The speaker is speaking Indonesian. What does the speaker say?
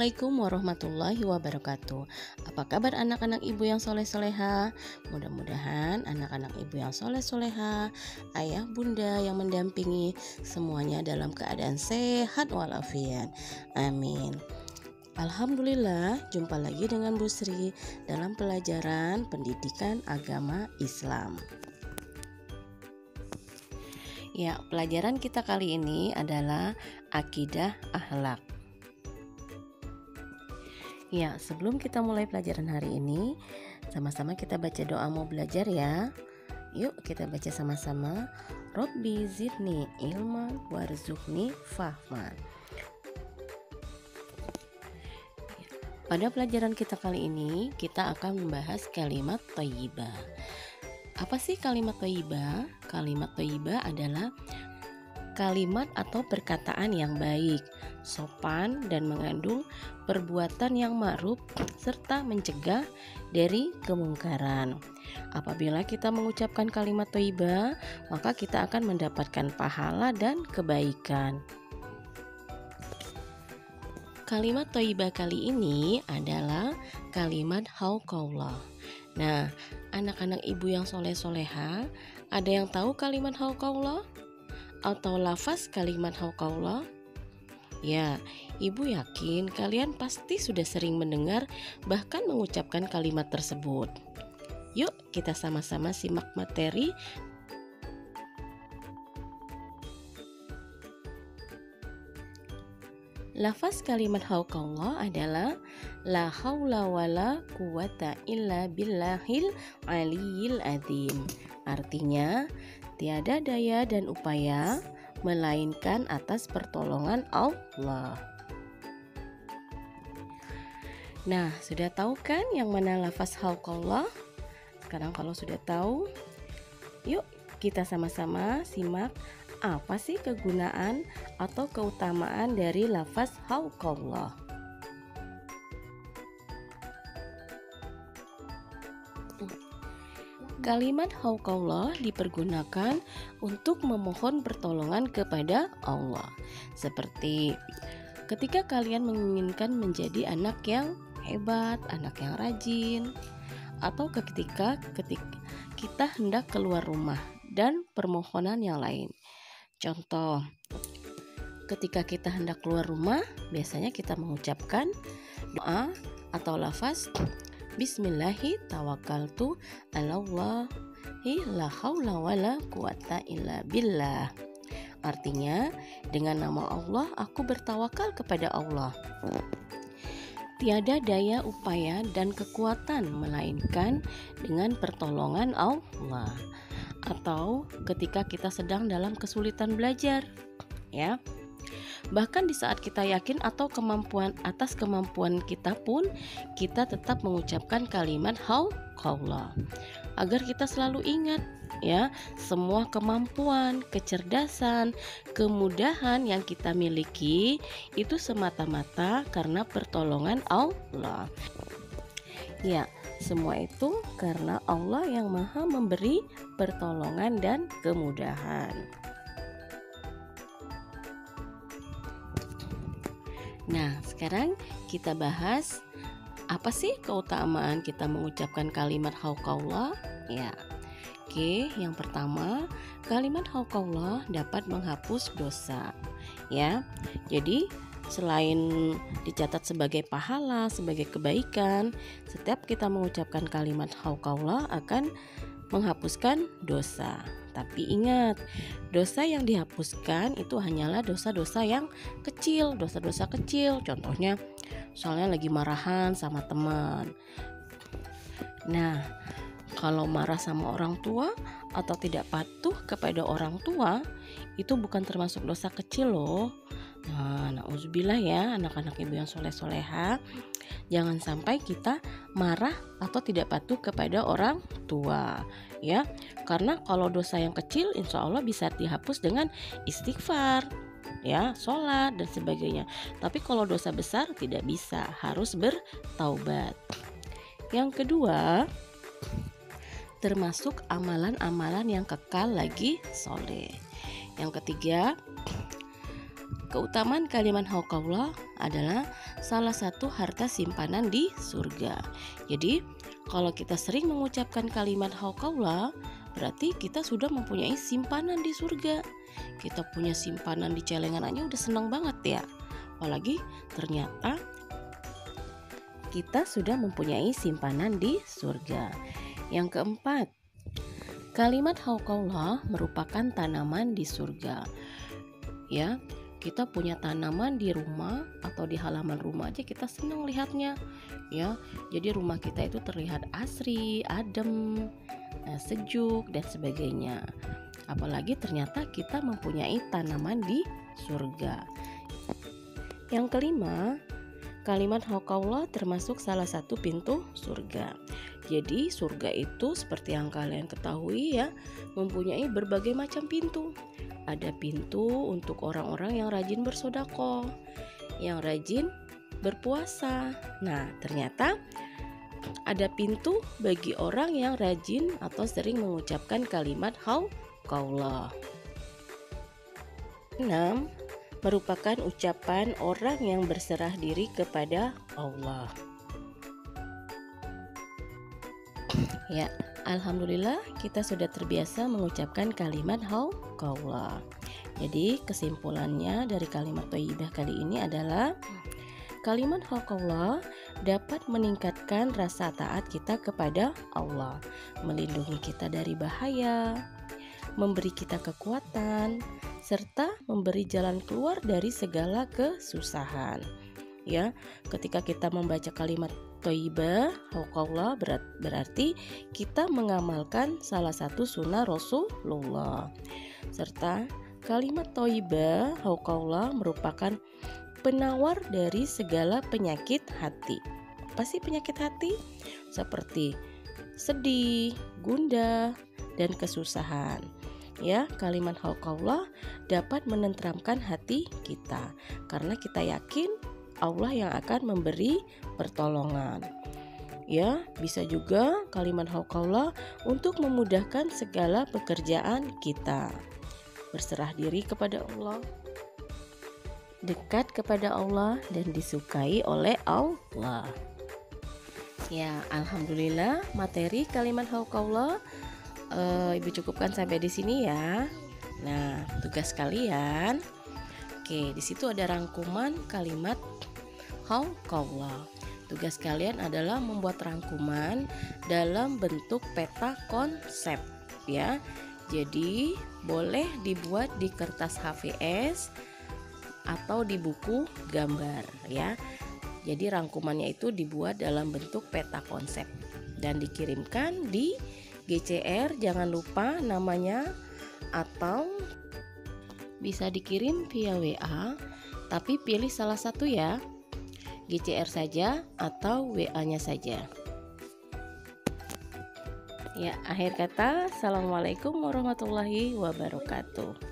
Assalamualaikum warahmatullahi wabarakatuh. Apa kabar anak-anak ibu yang soleh-soleha? Mudah-mudahan anak-anak ibu yang soleh-soleha, ayah bunda yang mendampingi, semuanya dalam keadaan sehat walafiat. Amin. Alhamdulillah, jumpa lagi dengan Bu Sri dalam pelajaran pendidikan agama Islam. Ya, pelajaran kita kali ini adalah akidah akhlak. Ya, sebelum kita mulai pelajaran hari ini, sama-sama kita baca doa mau belajar ya. Yuk kita baca sama-sama. Robbi zidni ilman warzuqni fahman. Pada pelajaran kita kali ini, kita akan membahas kalimat thayyibah. Apa sih kalimat thayyibah? Kalimat thayyibah adalah kalimat atau perkataan yang baik, sopan, dan mengandung perbuatan yang ma'ruf serta mencegah dari kemungkaran. Apabila kita mengucapkan kalimat thayyibah, maka kita akan mendapatkan pahala dan kebaikan. Kalimat thayyibah kali ini adalah kalimat hauqaullah. Nah, anak-anak ibu yang soleh-soleha, ada yang tahu kalimat hauqaullah? Atau lafaz kalimat hauqaullah? Ya, ibu yakin kalian pasti sudah sering mendengar bahkan mengucapkan kalimat tersebut. Yuk kita sama-sama simak materi. Lafaz kalimat hauqaullah adalah la haula wala quwata illa billahil aliyil azim. Artinya, tiada daya dan upaya melainkan atas pertolongan Allah. Nah, sudah tahu kan yang mana lafaz hauqaullah? Sekarang kalau sudah tahu, yuk kita sama-sama simak apa sih kegunaan atau keutamaan dari lafaz hauqaullah. Kalimat hauqaullah dipergunakan untuk memohon pertolongan kepada Allah. Seperti ketika kalian menginginkan menjadi anak yang hebat, anak yang rajin, atau ketika kita hendak keluar rumah dan permohonan yang lain. Contoh, ketika kita hendak keluar rumah, biasanya kita mengucapkan doa atau lafaz Bismillahi tawakkaltu ala Allahi la haula wala quwata illa billah. Artinya, dengan nama Allah aku bertawakal kepada Allah. Tiada daya upaya dan kekuatan melainkan dengan pertolongan Allah. Atau ketika kita sedang dalam kesulitan belajar, ya. Bahkan di saat kita yakin atau atas kemampuan kita pun, kita tetap mengucapkan kalimat hauqaullah agar kita selalu ingat ya, semua kemampuan, kecerdasan, kemudahan yang kita miliki itu semata-mata karena pertolongan Allah. Ya, semua itu karena Allah yang Maha memberi pertolongan dan kemudahan. Nah, sekarang kita bahas apa sih keutamaan kita mengucapkan kalimat hauqaullah? Ya. Oke, yang pertama, kalimat hauqaullah dapat menghapus dosa. Ya. Jadi, selain dicatat sebagai pahala, sebagai kebaikan, setiap kita mengucapkan kalimat hauqaullah akan menghapuskan dosa. Tapi ingat, dosa yang dihapuskan itu hanyalah dosa-dosa yang kecil, dosa-dosa kecil. Contohnya, soalnya lagi marahan sama teman. Nah, kalau marah sama orang tua atau tidak patuh kepada orang tua, itu bukan termasuk dosa kecil loh. Nah, na'udzubillah ya anak-anak ibu yang soleh-soleha, jangan sampai kita marah atau tidak patuh kepada orang tua ya, karena kalau dosa yang kecil insya Allah bisa dihapus dengan istighfar ya, sholat dan sebagainya. Tapi kalau dosa besar tidak bisa, harus bertaubat. Yang kedua, termasuk amalan-amalan yang kekal lagi soleh. Yang ketiga, keutamaan kalimat hauqaullah adalah salah satu harta simpanan di surga. Jadi kalau kita sering mengucapkan kalimat hauqaullah, berarti kita sudah mempunyai simpanan di surga. Kita punya simpanan di celengan aja udah senang banget ya. Apalagi ternyata kita sudah mempunyai simpanan di surga. Yang keempat, kalimat hauqaullah merupakan tanaman di surga. Ya, kita punya tanaman di rumah atau di halaman rumah aja kita senang lihatnya. Ya, jadi rumah kita itu terlihat asri, adem, sejuk dan sebagainya. Apalagi ternyata kita mempunyai tanaman di surga. Yang kelima, kalimat hauqaullah termasuk salah satu pintu surga. Jadi surga itu seperti yang kalian ketahui ya, mempunyai berbagai macam pintu. Ada pintu untuk orang-orang yang rajin bersedekah, yang rajin berpuasa. Nah, ternyata ada pintu bagi orang yang rajin atau sering mengucapkan kalimat hauqaullah. 6. Merupakan ucapan orang yang berserah diri kepada Allah. Ya, alhamdulillah kita sudah terbiasa mengucapkan kalimat hauqaullah. Jadi kesimpulannya dari kalimat thayyibah kali ini adalah kalimat hauqaullah dapat meningkatkan rasa taat kita kepada Allah, melindungi kita dari bahaya, memberi kita kekuatan, serta memberi jalan keluar dari segala kesusahan. Ya, ketika kita membaca kalimat thayyibah hauqaullah berarti kita mengamalkan salah satu sunnah Rasulullah. Serta kalimat thayyibah hauqaullah merupakan penawar dari segala penyakit hati. Apa sih penyakit hati? Seperti sedih, gundah, dan kesusahan. Ya, kalimat hauqaullah dapat menenteramkan hati kita karena kita yakin Allah yang akan memberi pertolongan. Ya, bisa juga kalimat hauqaullah untuk memudahkan segala pekerjaan kita. Berserah diri kepada Allah, dekat kepada Allah, dan disukai oleh Allah. Ya, alhamdulillah materi kalimat hauqaullah Ibu cukupkan sampai di sini ya. Nah, tugas kalian, oke, di situ ada rangkuman kalimat hauqaullah. Tugas kalian adalah membuat rangkuman dalam bentuk peta konsep ya. Jadi boleh dibuat di kertas HVS atau di buku gambar ya. Jadi rangkumannya itu dibuat dalam bentuk peta konsep dan dikirimkan di GCR, jangan lupa namanya, atau bisa dikirim via WA, tapi pilih salah satu ya, GCR saja atau WA-nya saja. Ya, akhir kata, assalamualaikum warahmatullahi wabarakatuh.